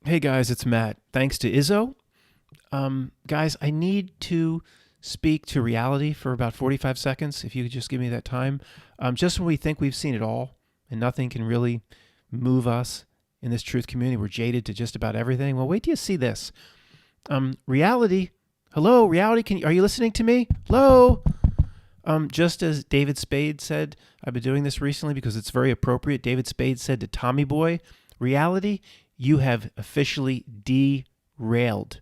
Hey guys, it's Matt. Thanks to Izzo. Guys, I need to speak to reality for about 45 seconds. If you could just give me that time. Just when we think we've seen it all and nothing can really move us in this truth community, we're jaded to just about everything. Well, wait till you see this. Reality. Hello, reality. Are you listening to me? Hello. Just as David Spade said, I've been doing this recently because it's very appropriate. David Spade said to Tommy Boy, reality, you have officially derailed.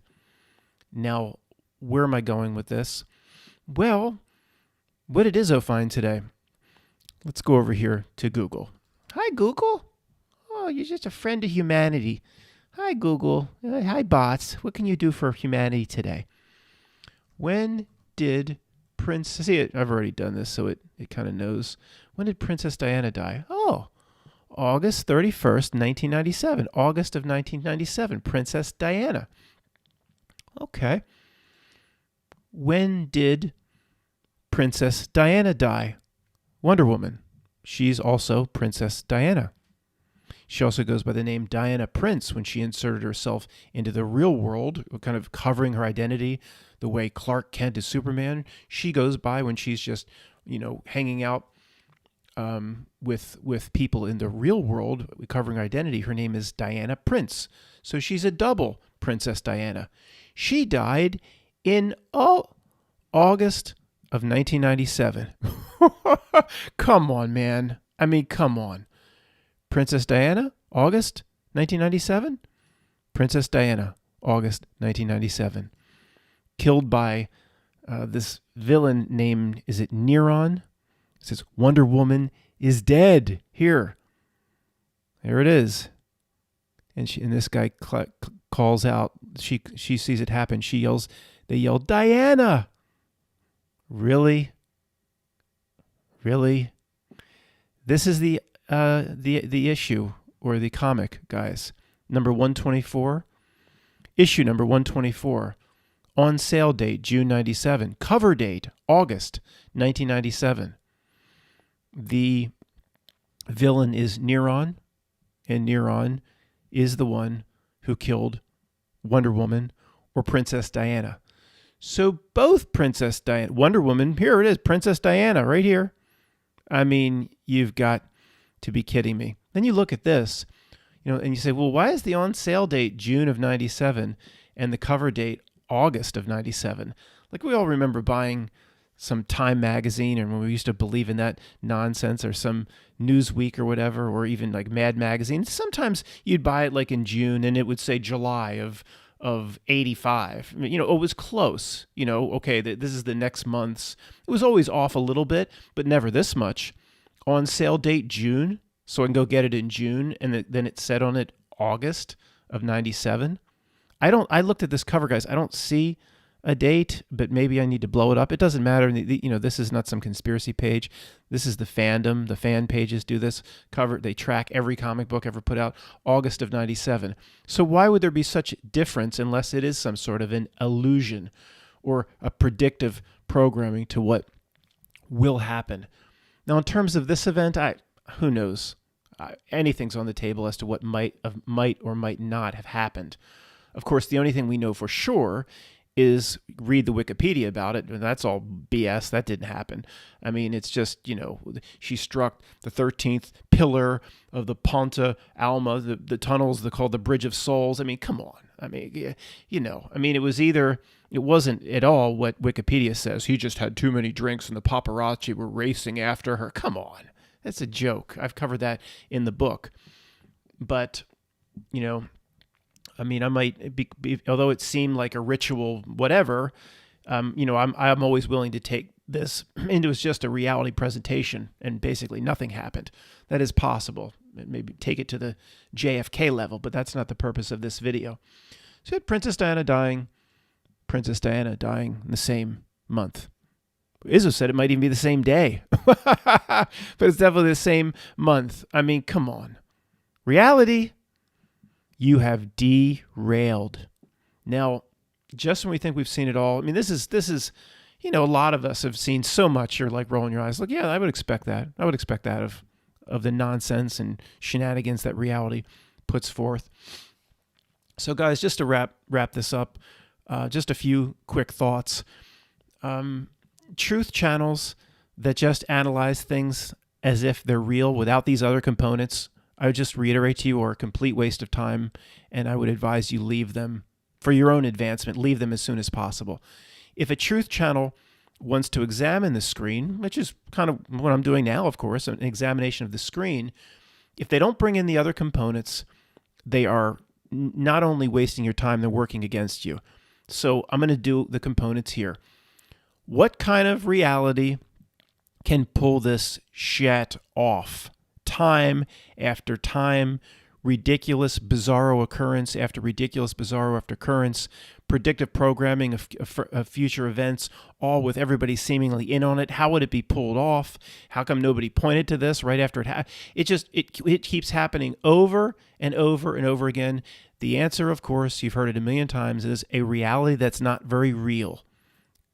Now, where am I going with this? Well, what did Izzo find today? Let's go over here to Google. Hi, Google. Oh, you're just a friend of humanity. Hi, Google. Hi, bots. What can you do for humanity today? When did I've already done this, so it kind of knows. When did Princess Diana die? Oh, August 31st, 1997. August of 1997. Princess Diana. Okay. When did Princess Diana die? Wonder Woman. She's also Princess Diana. She also goes by the name Diana Prince when she inserted herself into the real world, kind of covering her identity the way Clark Kent is Superman. She goes by when she's just, hanging out with people in the real world, covering her identity. Her name is Diana Prince. So she's a double Princess Diana. She died in August of 1997. Come on, man. I mean, come on. Princess Diana, August 1997. Princess Diana, August 1997. Killed by this villain named, is it Neron? It says Wonder Woman is dead. Here. There it is. And this guy calls out. She sees it happen. They yell, Diana. Really? Really? This is the issue, or the comic, guys. Number 124. Issue number 124. On sale date, June 97. Cover date, August 1997. The villain is Neron, and Neron is the one who killed Wonder Woman or Princess Diana. So both Princess Diana, Wonder Woman, here it is, Princess Diana, right here. I mean, you've got to be kidding me. Then you look at this, and you say, well, why is the on sale date June of 97 and the cover date August of 97? Like, we all remember buying some Time magazine, and when we used to believe in that nonsense, or some Newsweek or whatever, or even like Mad magazine. Sometimes you'd buy it like in June and it would say July of 85. It was close. Okay, this is the next month's. It was always off a little bit, but never this much. On sale date June, so I can go get it in June, and then it said on it August of 97. I looked at this cover, guys. I don't see a date, but maybe I need to blow it up. It doesn't matter. This is not some conspiracy page. This is the fandom. The fan pages do this cover. They track every comic book ever put out, August of 97. So why would there be such difference unless it is some sort of an illusion or a predictive programming to what will happen? Now, in terms of this event, who knows? Anything's on the table as to what might or might not have happened. Of course, the only thing we know for sure is read the Wikipedia about it. That's all BS. That didn't happen. I mean, it's just, she struck the 13th pillar of the Ponta Alma, the tunnels called the Bridge of Souls. I mean, come on. I mean, it wasn't at all what Wikipedia says. He just had too many drinks and the paparazzi were racing after her. Come on. That's a joke. I've covered that in the book. But, I might be, although it seemed like a ritual, whatever, I'm always willing to take this into as just a reality presentation, and basically nothing happened. That is possible. Maybe take it to the JFK level, but that's not the purpose of this video. So you had Princess Diana dying in the same month. Izzo said it might even be the same day, but it's definitely the same month. I mean, come on. Reality. You have derailed. Now, just when we think we've seen it all, I mean, this is, a lot of us have seen so much. You're like rolling your eyes. Like, yeah, I would expect that. I would expect that of the nonsense and shenanigans that reality puts forth. So, guys, just to wrap this up, just a few quick thoughts. Truth channels that just analyze things as if they're real without these other components, I would just reiterate to you, are a complete waste of time, and I would advise you leave them for your own advancement. Leave them as soon as possible. If a truth channel wants to examine the screen, which is kind of what I'm doing now, of course, an examination of the screen, if they don't bring in the other components, they are not only wasting your time, they're working against you. So I'm going to do the components here. What kind of reality can pull this shit off? Time after time, ridiculous, bizarro occurrence after ridiculous, bizarro after occurrence, predictive programming of future events, all with everybody seemingly in on it. How would it be pulled off? How come nobody pointed to this right after it happened? It keeps happening over and over and over again. The answer, of course, you've heard it a million times, is a reality that's not very real.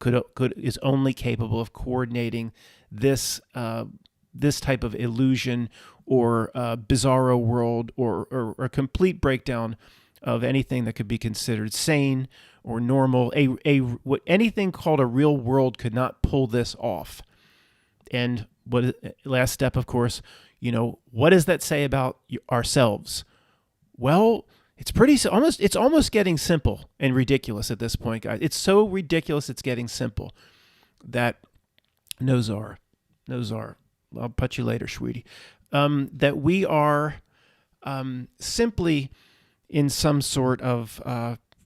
Is only capable of coordinating this type of illusion or bizarro world or a complete breakdown of anything that could be considered sane or normal. Anything called a real world could not pull this off. And last step, of course, what does that say about ourselves? Well, it's almost getting simple and ridiculous at this point, guys. It's so ridiculous it's getting simple that Nozar, I'll put you later, sweetie, that we are simply in some sort of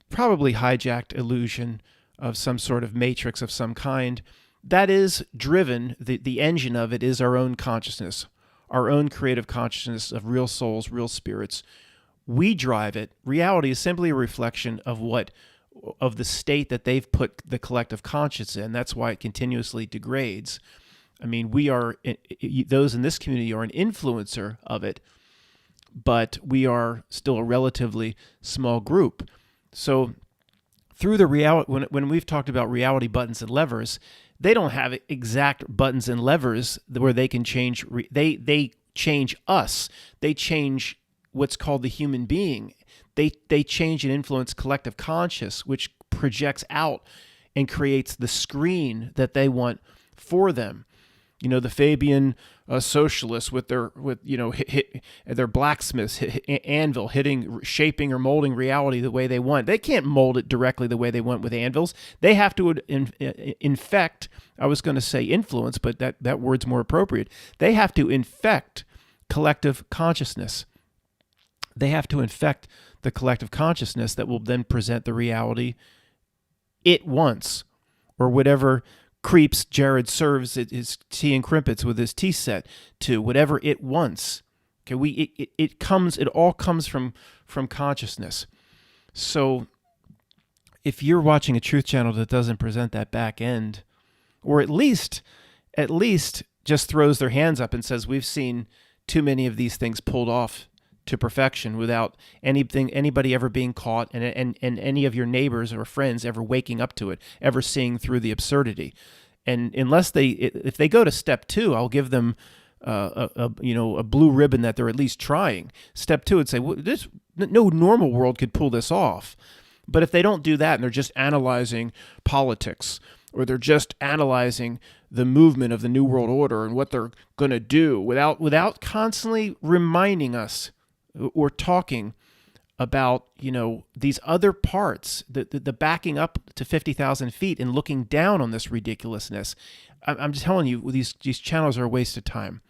probably hijacked illusion of some sort of matrix of some kind that is driven, the engine of it is our own consciousness, our own creative consciousness of real souls, real spirits. We drive it. Reality is simply a reflection of the state that they've put the collective conscience in. That's why it continuously degrades. I mean, those in this community are an influencer of it, but we are still a relatively small group. So through the reality, when we've talked about reality buttons and levers, they don't have exact buttons and levers where they can change. They change us. They change what's called the human being. They change and influence collective conscious, which projects out and creates the screen that they want for them. The Fabian socialists with their blacksmiths anvil shaping or molding reality the way they want. They can't mold it directly the way they want with anvils. They have to infect. I was going to say influence, but that word's more appropriate. They have to infect collective consciousness. They have to infect the collective consciousness that will then present the reality it wants, or whatever creeps Jared serves his tea and crimpets with his tea set to, whatever it wants. Okay, it all comes from consciousness. So if you're watching a truth channel that doesn't present that back end, or at least just throws their hands up and says, we've seen too many of these things pulled off to perfection without anybody ever being caught, and any of your neighbors or friends ever waking up to it, ever seeing through the absurdity. And if they go to step 2, I'll give them a blue ribbon that they're at least trying. Step 2 would say, well, no normal world could pull this off. But if they don't do that and they're just analyzing politics, or they're just analyzing the movement of the New World Order and what they're going to do without constantly reminding us or talking about, these other parts, the backing up to 50,000 feet and looking down on this ridiculousness. I'm just telling you, these channels are a waste of time.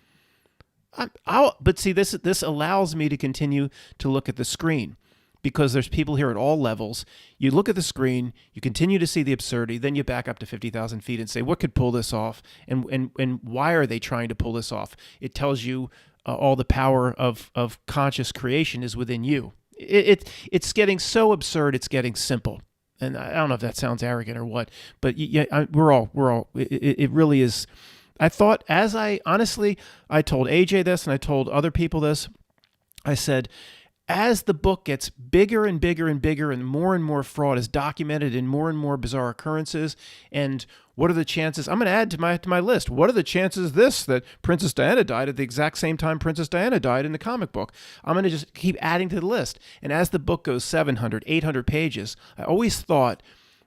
But see, this allows me to continue to look at the screen, because there's people here at all levels. You look at the screen, you continue to see the absurdity, then you back up to 50,000 feet and say, what could pull this off? And why are they trying to pull this off? It tells you all the power of conscious creation is within you. It's getting so absurd, it's getting simple. And I don't know if that sounds arrogant or what, but we're all, it really is. I thought, I told AJ this and I told other people this, I said, as the book gets bigger and bigger and bigger and more fraud is documented in more bizarre occurrences, and what are the chances? I'm going to add to my list. What are the chances that Princess Diana died at the exact same time Princess Diana died in the comic book? I'm going to just keep adding to the list. And as the book goes 700, 800 pages, I always thought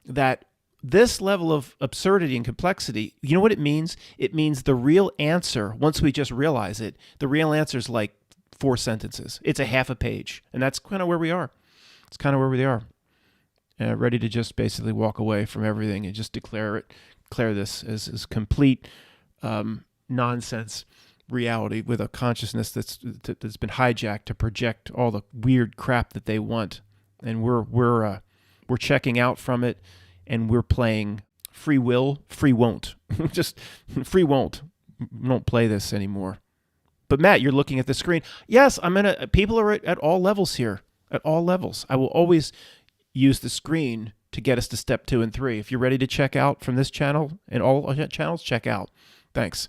that this level of absurdity and complexity, you know what it means? It means the real answer, once we just realize it, the real answer is like 4 sentences. It's a half a page. And that's kind of where we are. It's kind of where we are. Ready to just basically walk away from everything and just declare this as complete nonsense reality with a consciousness that's been hijacked to project all the weird crap that they want. And we're checking out from it, and we're playing free will, free won't. Just free won't. We don't play this anymore. But Matt, you're looking at the screen. Yes, people are at all levels here. At all levels. I will always use the screen to get us to step 2 and 3. If you're ready to check out from this channel and all channels, check out. Thanks.